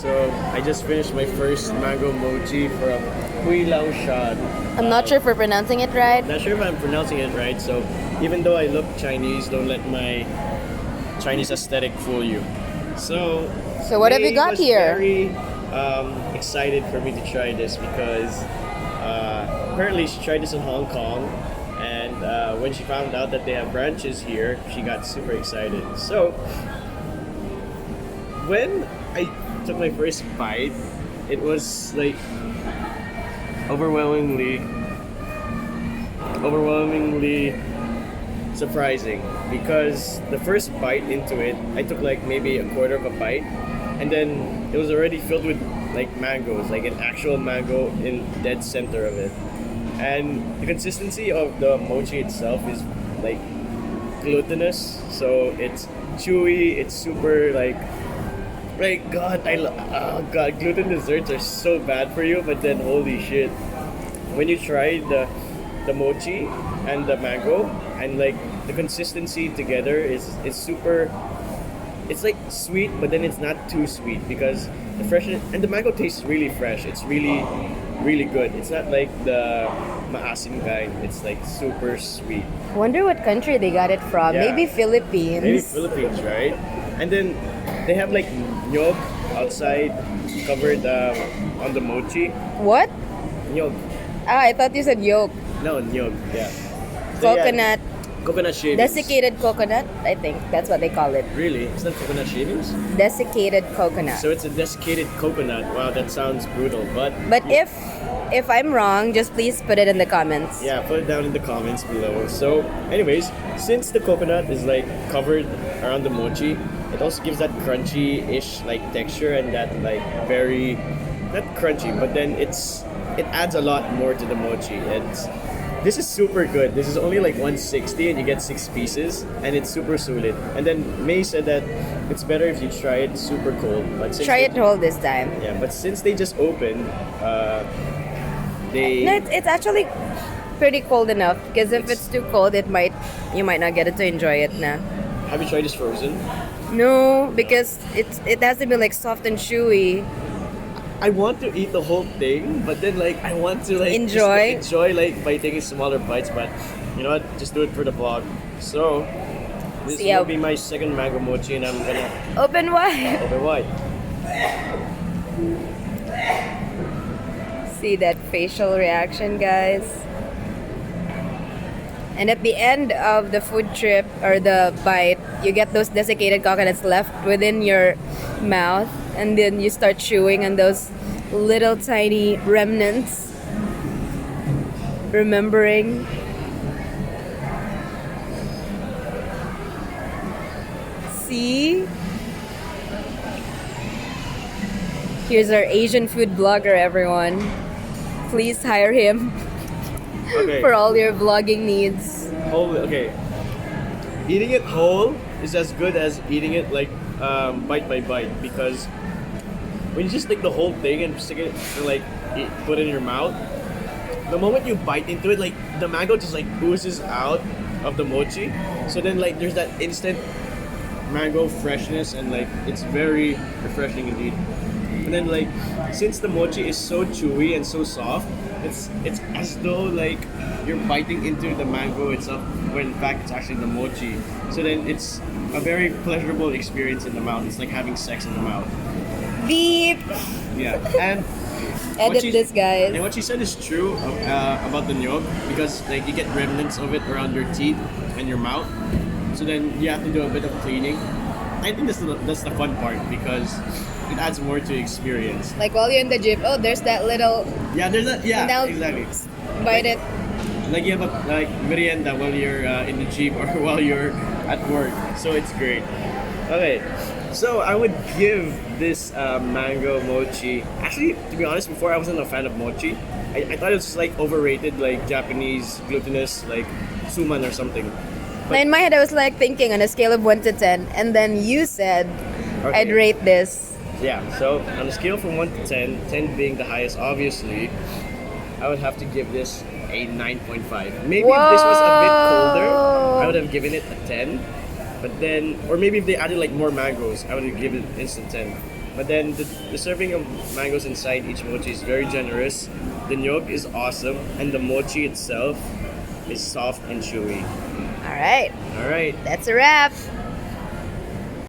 So I just finished my first mango mochi from Hui Lau Shan. I'm not sure if we're pronouncing it right. Not sure if I'm pronouncing it right. So even though I look Chinese, don't let my Chinese aesthetic fool you. So what have you May got was here? Very excited for me to try this because apparently she tried this in Hong Kong, and when she found out that they have branches here, she got super excited. So when I took my first bite, it was like overwhelmingly surprising because the first bite into it, I took like maybe a quarter of a bite, and then it was already filled with like mangoes, like an actual mango in dead center of it. And the consistency of the mochi itself is like glutinous, so it's chewy, it's super like God, oh God, gluten desserts are so bad for you, but then holy shit, when you try the mochi and the mango and like the consistency together is super. It's like sweet, but then it's not too sweet because the freshness and the mango tastes really fresh. It's really good. It's not like the maasim kind. It's like super sweet. Wonder what country they got it from. Yeah. Maybe Philippines. Maybe Philippines, right? And then they have like nyog outside covered on the mochi. What? Nyog. Ah, I thought you said yolk. No, nyog. Yeah. So, yeah, Coconut. coconut shavings. Desiccated coconut, I think. That's what they call it. Really? It's not coconut shavings? Desiccated coconut. So it's a desiccated coconut. Wow, that sounds brutal. But If I'm wrong, just please put it in the comments. yeah, put it down in the comments below. So, anyways, since the coconut is like covered around the mochi, it also gives that crunchy-ish like texture and that like very not crunchy, but then it adds a lot more to the mochi. This is super good. This is only like 160 and you get 6 pieces and it's super solid. And then May said that it's better if you try it super cold. But since Try it whole this time. Yeah, but since they just opened, they No, it's actually pretty cold enough because if it's too cold, you might not get it to enjoy it na. have you tried this frozen? No, because it has to be like soft and chewy. I want to eat the whole thing, but then like I want to like just, Enjoy? enjoy like by taking smaller bites. But you know what? Just do it for the vlog. So this See will how- be my second mango mochi, and I'm gonna Open wide. open wide. See that facial reaction, guys. And at the end of the food trip or the bite, you get those desiccated coconuts left within your mouth, and then you start chewing on those little tiny remnants. Remembering. See? Here's our Asian food blogger, everyone. Please hire him Okay. for all your vlogging needs. Whole, okay. Eating it whole is as good as eating it like bite by bite because when you just take the whole thing and stick it and like put it in your mouth, the moment you bite into it, like the mango just like oozes out of the mochi. So then like there's that instant mango freshness and like it's very refreshing indeed. And then like since the mochi is so chewy and so soft, it's as though like you're biting into the mango itself when in fact it's actually the mochi. So then it's a very pleasurable experience in the mouth. It's like having sex in the mouth. Beep! Yeah. And Edit she- this, guys. And what she said is true about the nyog because like you get remnants of it around your teeth and your mouth. So then you have to do a bit of cleaning. I think that's the fun part because it adds more to experience. Like while you're in the gym, oh, there's that little Yeah, there's a yeah Now- exactly. bite it. Like you have a like merienda while you're in the gym or while you're at work, so it's great. Okay, so I would give this mango mochi. Actually, to be honest, before I wasn't a fan of mochi. I thought it was just like overrated, like Japanese glutinous, like suman or something. Now in my head, I was like thinking on a scale of 1 to 10, and then you said Okay. I'd rate this. Yeah, so on a scale from 1 to 10, 10 being the highest, obviously, I would have to give this a 9.5. Maybe if this was a bit colder, I would have given it a 10. But then, or maybe if they added like more mangoes, I would have given it instant 10. But then the serving of mangoes inside each mochi is very generous. The yolk is awesome, and the mochi itself is soft and chewy. All right, All right. that's a wrap.